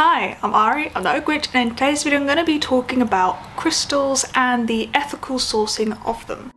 Hi, I'm Ari, I'm the Oak Witch, and in today's video I'm going to be talking about crystals and the ethical sourcing of them.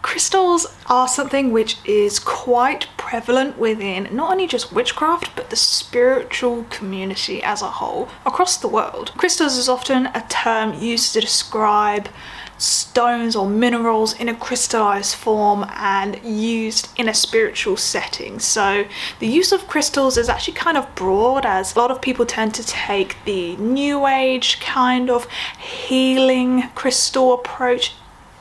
Crystals are something which is quite prevalent within not only just witchcraft but the spiritual community as a whole across the world. Crystals is often a term used to describe stones or minerals in a crystallized form and used in a spiritual setting. So the use of crystals is actually kind of broad, as a lot of people tend to take the new age kind of healing crystal approach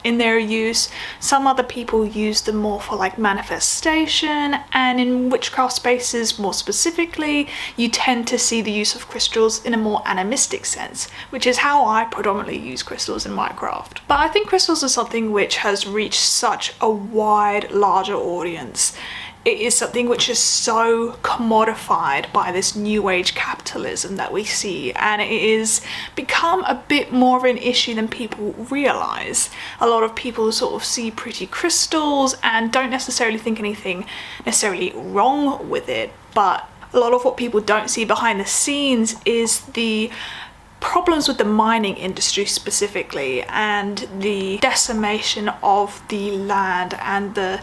in their use. Some other people use them more for like manifestation, and in witchcraft spaces more specifically you tend to see the use of crystals in a more animistic sense, which is how I predominantly use crystals in my craft. But I think crystals are something which has reached such a wide, larger audience. It is something which is so commodified by this new age capitalism that we see, and it is become a bit more of an issue than people realize. A lot of people sort of see pretty crystals and don't necessarily think anything necessarily wrong with it, but a lot of what people don't see behind the scenes is the problems with the mining industry specifically, and the decimation of the land and the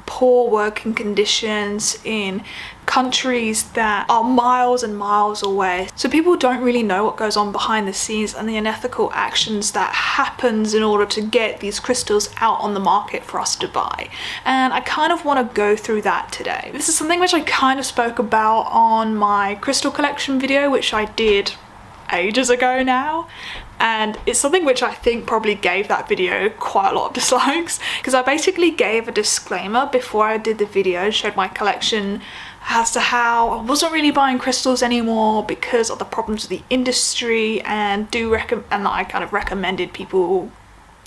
poor working conditions in countries that are miles and miles away. So people don't really know what goes on behind the scenes and the unethical actions that happens in order to get these crystals out on the market for us to buy. And I kind of want to go through that today. This is something which I kind of spoke about on my crystal collection video, which I did ages ago now, and it's something which I think probably gave that video quite a lot of dislikes, because I basically gave a disclaimer before I did the video, showed my collection as to how I wasn't really buying crystals anymore because of the problems with the industry, and I kind of recommended people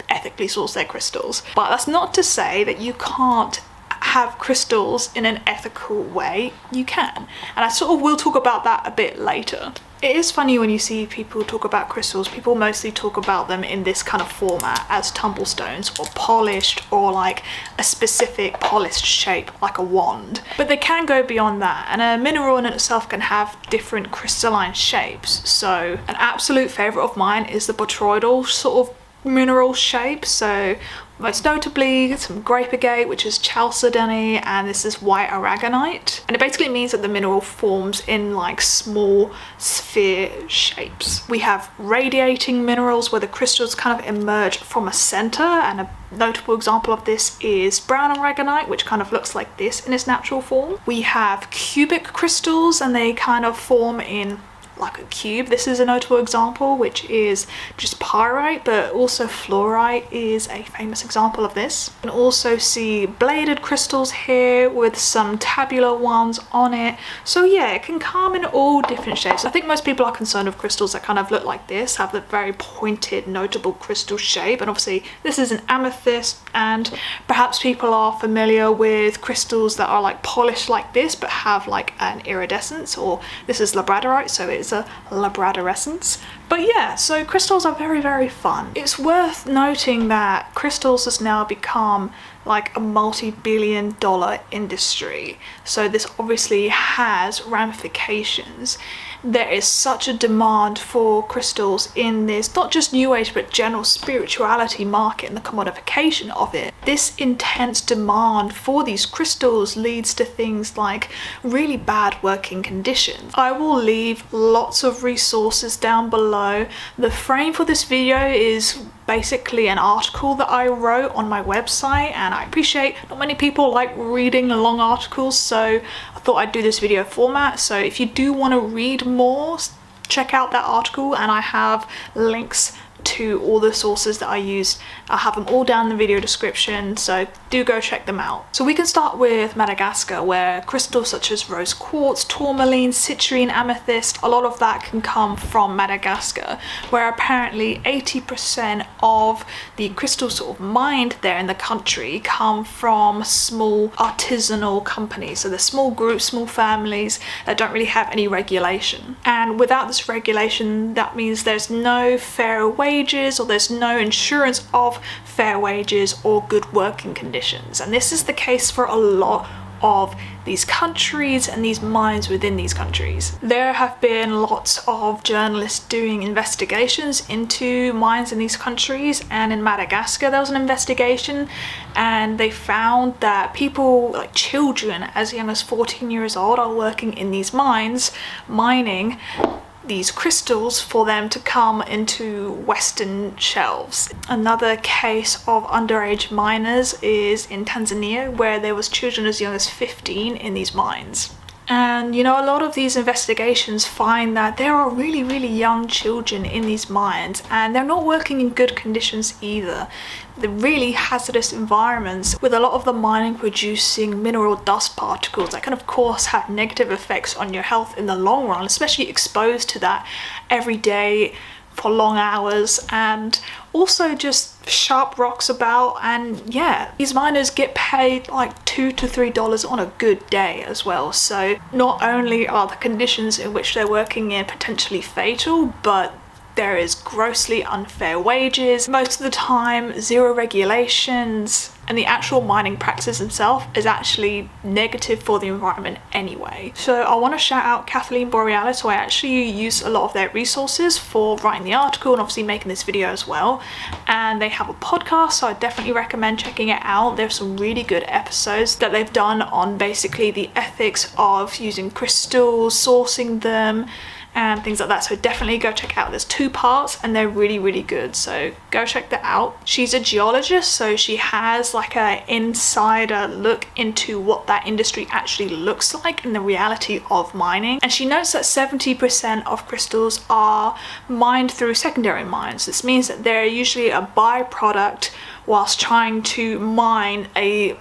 ethically source their crystals. But that's not to say that you can't have crystals in an ethical way. You can, and I sort of will talk about that a bit later. It is funny when you see people talk about crystals, people mostly talk about them in this kind of format as tumblestones or polished, or like a specific polished shape like a wand. But they can go beyond that, and a mineral in itself can have different crystalline shapes. So an absolute favourite of mine is the botryoidal sort of mineral shape. So most notably some grape agate, which is chalcedony, and this is white aragonite. And it basically means that the mineral forms in like small sphere shapes. We have radiating minerals where the crystals kind of emerge from a center, and a notable example of this is brown aragonite, which kind of looks like this in its natural form. We have cubic crystals, and they kind of form in like a cube. This is a notable example, which is just pyrite, but also fluorite is a famous example of this. You can also see bladed crystals here with some tabular ones on it. So yeah, it can come in all different shapes. I think most people are concerned with crystals that kind of look like this, have the very pointed, notable crystal shape, and obviously this is an amethyst, and perhaps people are familiar with crystals that are like polished like this but have like an iridescence, or this is labradorite, so it's a labradorescence. But yeah, so crystals are very, very fun. It's worth noting that crystals has now become like a multi-billion-dollar industry. So this obviously has ramifications. There is such a demand for crystals in this, not just new age, but general spirituality market and the commodification of it. This intense demand for these crystals leads to things like really bad working conditions. I will leave lots of resources down below. The frame for this video is basically an article that I wrote on my website, and I appreciate not many people like reading long articles, so I thought I'd do this video format. So if you do want to read more, check out that article, and I have links to all the sources that I used. I'll have them all down in the video description, so do go check them out. So we can start with Madagascar, where crystals such as rose quartz, tourmaline, citrine, amethyst, a lot of that can come from Madagascar, where apparently 80% of the crystals sort of mined there in the country come from small artisanal companies. So they're small groups, small families that don't really have any regulation. And without this regulation, that means there's no fair wages, or there's no insurance of fair wages or good working conditions. And this is the case for a lot of these countries and these mines within these countries. There have been lots of journalists doing investigations into mines in these countries, and in Madagascar there was an investigation and they found that people, like children as young as 14 years old, are working in these mines, mining these crystals for them to come into Western shelves. Another case of underage miners is in Tanzania, where there was children as young as 15 in these mines. And you know, a lot of these investigations find that there are really, really young children in these mines, and they're not working in good conditions either. They're really hazardous environments, with a lot of the mining producing mineral dust particles that can of course have negative effects on your health in the long run, especially exposed to that every day for long hours, and also just sharp rocks about. And yeah, these miners get paid like $2 to $3 on a good day as well. So not only are the conditions in which they're working in potentially fatal, but there is grossly unfair wages, most of the time zero regulations, and the actual mining practice itself is actually negative for the environment anyway. So I want to shout out Kathleen Borealis, who I actually used a lot of their resources for writing the article and obviously making this video as well. And they have a podcast, so I definitely recommend checking it out. There's some really good episodes that they've done on basically the ethics of using crystals, sourcing them, and things like that. So definitely go check out. There's 2 parts and they're really, really good, so go check that out. She's a geologist, so she has like an insider look into what that industry actually looks like in the reality of mining. And she notes that 70% of crystals are mined through secondary mines. This means that they're usually a byproduct whilst trying to mine a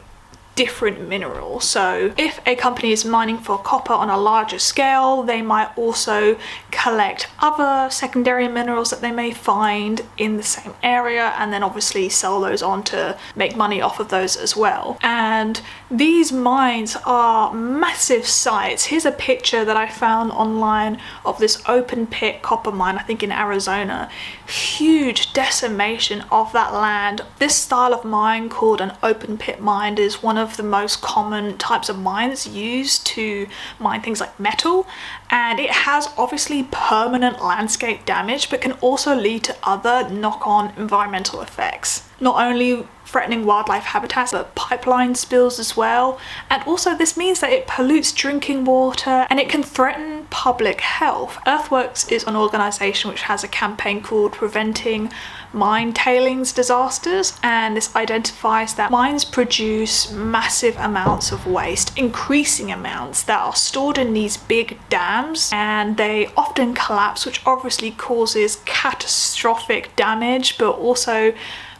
different mineral. So if a company is mining for copper on a larger scale, they might also collect other secondary minerals that they may find in the same area, and then obviously sell those on to make money off of those as well. And these mines are massive sites. Here's a picture that I found online of this open pit copper mine, I think in Arizona. Huge decimation of that land. This style of mine, called an open pit mine, is one of the most common types of mines used to mine things like metal, and it has obviously permanent landscape damage, but can also lead to other knock-on environmental effects. Not only threatening wildlife habitats, but pipeline spills as well. And also this means that it pollutes drinking water and it can threaten public health. Earthworks is an organisation which has a campaign called Preventing Mine Tailings Disasters, and this identifies that mines produce massive amounts of waste, increasing amounts, that are stored in these big dams, and they often collapse, which obviously causes catastrophic damage, but also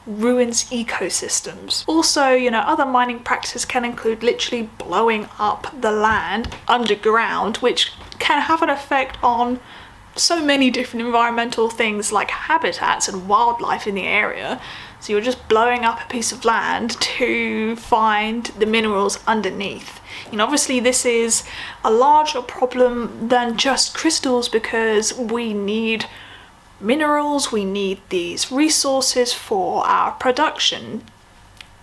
ruins ecosystems. Also, you know, other mining practices can include literally blowing up the land underground, which can have an effect on so many different environmental things like habitats and wildlife in the area. So you're just blowing up a piece of land to find the minerals underneath. You know, obviously this is a larger problem than just crystals, because we need minerals, we need these resources for our production,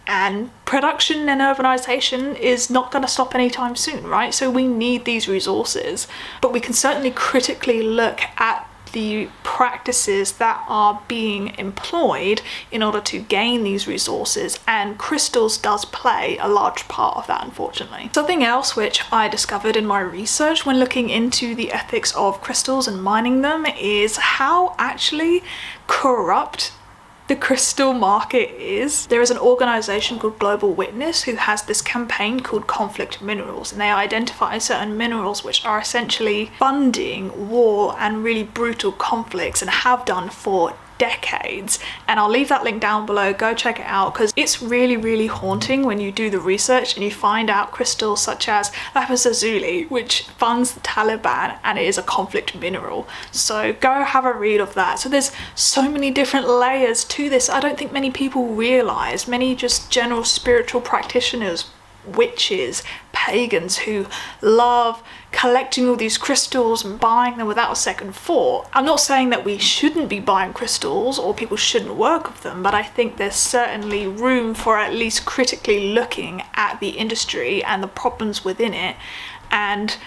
and production and urbanization is not going to stop anytime soon, right? So we need these resources, but we can certainly critically look at the practices that are being employed in order to gain these resources, and crystals does play a large part of that, unfortunately. Something else which I discovered in my research when looking into the ethics of crystals and mining them is how actually corrupt the crystal market is. There is an organisation called Global Witness who has this campaign called Conflict Minerals, and they identify certain minerals which are essentially funding war and really brutal conflicts, and have done for decades, and I'll leave that link down below. Go check it out, because it's really, really haunting when you do the research and you find out crystals such as lapis lazuli, which funds the Taliban, and it is a conflict mineral. So go have a read of that. So there's so many different layers to this. I don't think many people realize, many just general spiritual practitioners, witches, pagans who love collecting all these crystals and buying them without a second thought. I'm not saying that we shouldn't be buying crystals or people shouldn't work with them, but I think there's certainly room for at least critically looking at the industry and the problems within it, and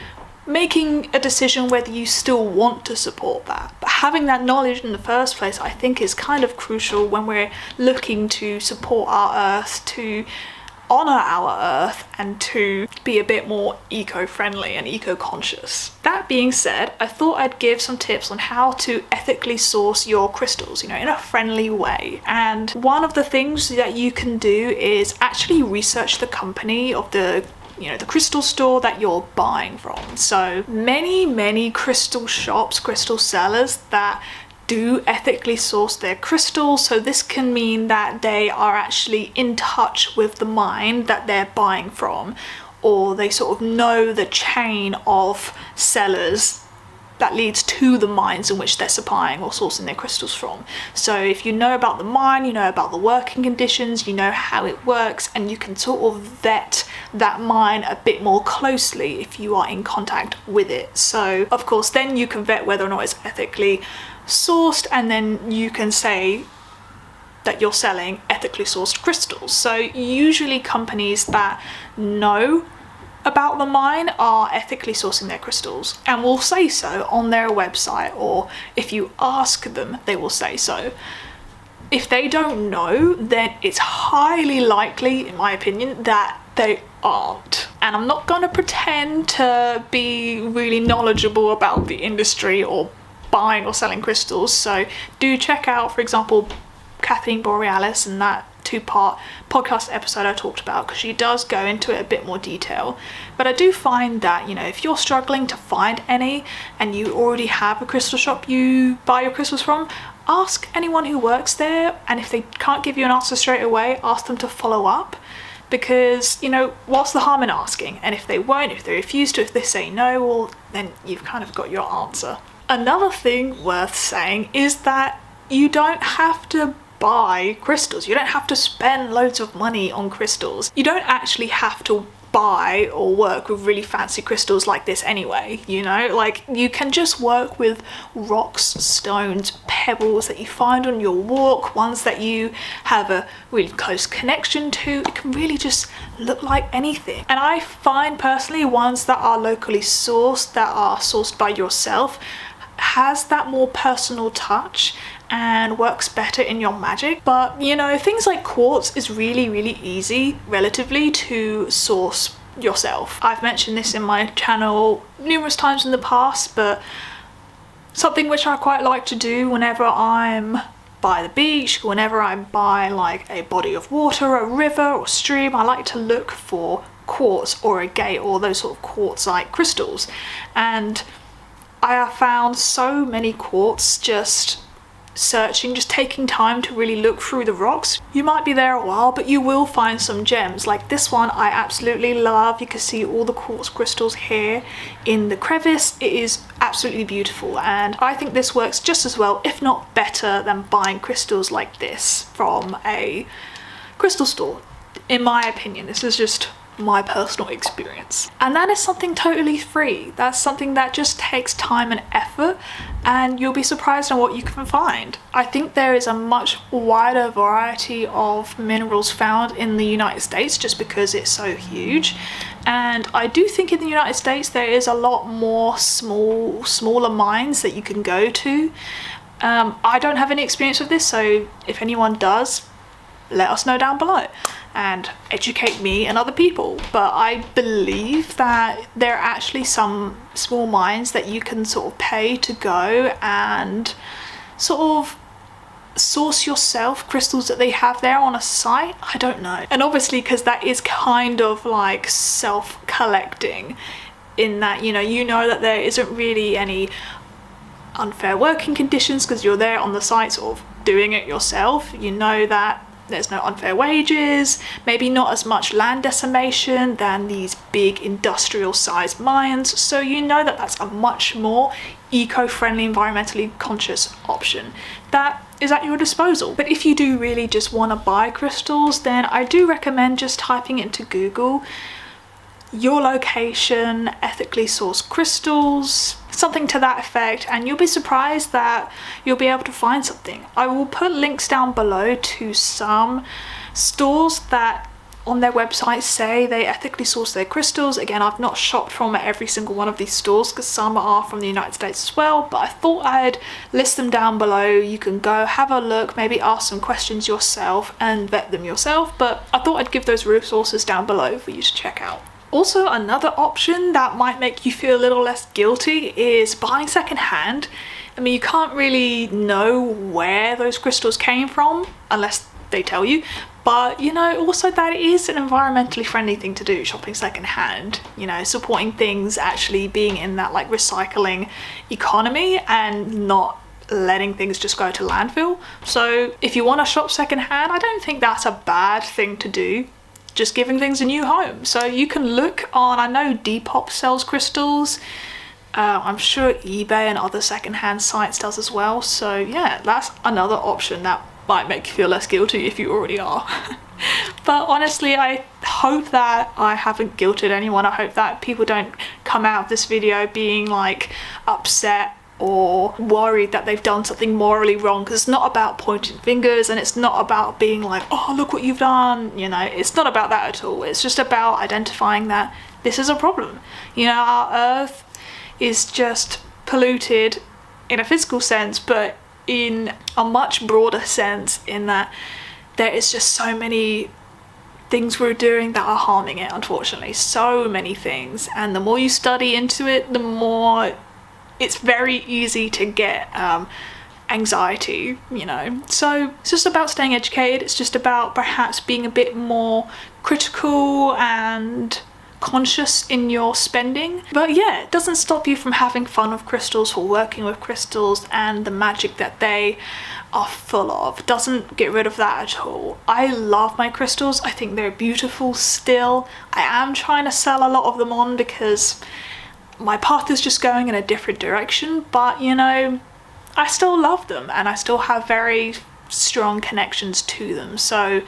making a decision whether you still want to support that. But having that knowledge in the first place, I think, is kind of crucial when we're looking to support our earth, to honour our earth, and to be a bit more eco-friendly and eco-conscious. That being said, I thought I'd give some tips on how to ethically source your crystals, in a friendly way. And one of the things that you can do is actually research the company of the crystal store that you're buying from. So many crystal shops, crystal sellers that do ethically source their crystals. So this can mean that they are actually in touch with the mine that they're buying from, or they sort of know the chain of sellers that leads to the mines in which they're supplying or sourcing their crystals from. So if you know about the mine, you know about the working conditions, you know how it works, and you can sort of vet that mine a bit more closely if you are in contact with it. So of course then you can vet whether or not it's ethically sourced, and then you can say that you're selling ethically sourced crystals. So usually companies that know about the mine are ethically sourcing their crystals and will say so on their website, or if you ask them, they will say so. If they don't know, then it's highly likely, in my opinion, that they aren't. And I'm not going to pretend to be really knowledgeable about the industry or buying or selling crystals, so do check out, for example, Kathleen Borealis and that 2-part podcast episode I talked about, because she does go into it a bit more detail. But I do find that, if you're struggling to find any and you already have a crystal shop you buy your crystals from, ask anyone who works there, and if they can't give you an answer straight away, ask them to follow up. Because, what's the harm in asking? And if they won't, if they refuse to, if they say no, well, then you've kind of got your answer. Another thing worth saying is that you don't have to buy crystals. You don't have to spend loads of money on crystals. You don't actually have to buy or work with really fancy crystals like this anyway, like you can just work with rocks, stones, pebbles that you find on your walk, ones that you have a really close connection to. It can really just look like anything. And I find personally ones that are locally sourced, that are sourced by yourself, has that more personal touch and works better in your magic. But things like quartz is really, really easy relatively to source yourself. I've mentioned this in my channel numerous times in the past, but something which I quite like to do whenever I'm by the beach, whenever I'm by like a body of water, a river or stream, I like to look for quartz or agate or those sort of quartz-like crystals. And I have found so many quartz just searching, just taking time to really look through the rocks. You might be there a while, but you will find some gems. Like this one I absolutely love. You can see all the quartz crystals here in the crevice. It is absolutely beautiful, and I think this works just as well, if not better, than buying crystals like this from a crystal store. In my opinion, this is just my personal experience. And that is something totally free. That's something that just takes time and effort, and you'll be surprised on what you can find. I think there is a much wider variety of minerals found in the United States just because it's so huge. And I do think in the United States there is a lot more smaller mines that you can go to. I don't have any experience with this, so if anyone does, let us know down below and educate me and other people. But I believe that there are actually some small mines that you can sort of pay to go and sort of source yourself crystals that they have there on a site. I don't know. And obviously, because that is kind of like self-collecting, in that you know that there isn't really any unfair working conditions because you're there on the site sort of doing it yourself. You know that there's no unfair wages, maybe not as much land decimation than these big industrial sized mines. So you know that that's a much more eco-friendly, environmentally conscious option that is at your disposal. But if you do really just want to buy crystals, then I do recommend just typing into Google your location, ethically sourced crystals, something to that effect, and you'll be surprised that you'll be able to find something. I will put links down below to some stores that on their website say they ethically source their crystals. Again, I've not shopped from every single one of these stores because some are from the United States as well, but I thought I'd list them down below. You can go have a look, maybe ask some questions yourself and vet them yourself, but I thought I'd give those resources down below for you to check out. Also, another option that might make you feel a little less guilty is buying secondhand. I mean, you can't really know where those crystals came from unless they tell you, but you know, also that is an environmentally friendly thing to do, shopping secondhand, you know, supporting things actually being in that like recycling economy and not letting things just go to landfill. So if you want to shop secondhand, I don't think that's a bad thing to do. Just giving things a new home. So you can look on, I know Depop sells crystals, I'm sure eBay and other secondhand sites does as well. So yeah, that's another option that might make you feel less guilty if you already are. But honestly, I hope that I haven't guilted anyone. I hope that people don't come out of this video being like upset or worried that they've done something morally wrong, because it's not about pointing fingers and it's not about being like, oh, look what you've done, you know, it's not about that at all. It's just about identifying that this is a problem. You know, our earth is just polluted in a physical sense, but in a much broader sense, in that there is just so many things we're doing that are harming it, unfortunately, so many things. And the more you study into it, the more it's very easy to get anxiety, you know. So it's just about staying educated. It's just about perhaps being a bit more critical and conscious in your spending. But yeah, it doesn't stop you from having fun with crystals or working with crystals and the magic that they are full of. It doesn't get rid of that at all. I love my crystals. I think they're beautiful still. I am trying to sell a lot of them on because my path is just going in a different direction, but you know, I still love them and I still have very strong connections to them. So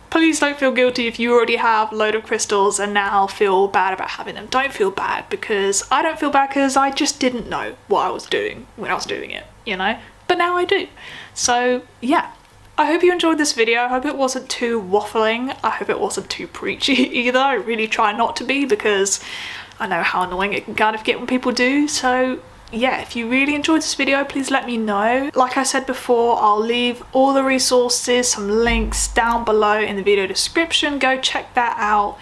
please don't feel guilty if you already have a load of crystals and now feel bad about having them. Don't feel bad, because I don't feel bad because I just didn't know what I was doing when I was doing it, you know, but now I do. So yeah, I hope you enjoyed this video. I hope it wasn't too waffling. I hope it wasn't too preachy either. I really try not to be, because I know how annoying it can kind of get when people do. So yeah, if you really enjoyed this video, please let me know. Like I said before, I'll leave all the resources, some links down below in the video description. Go check that out.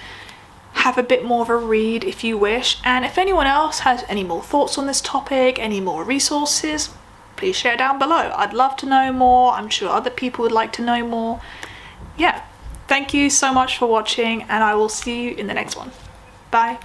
Have a bit more of a read if you wish. And if anyone else has any more thoughts on this topic, any more resources, please share down below. I'd love to know more. I'm sure other people would like to know more. Yeah, thank you so much for watching, and I will see you in the next one. Bye.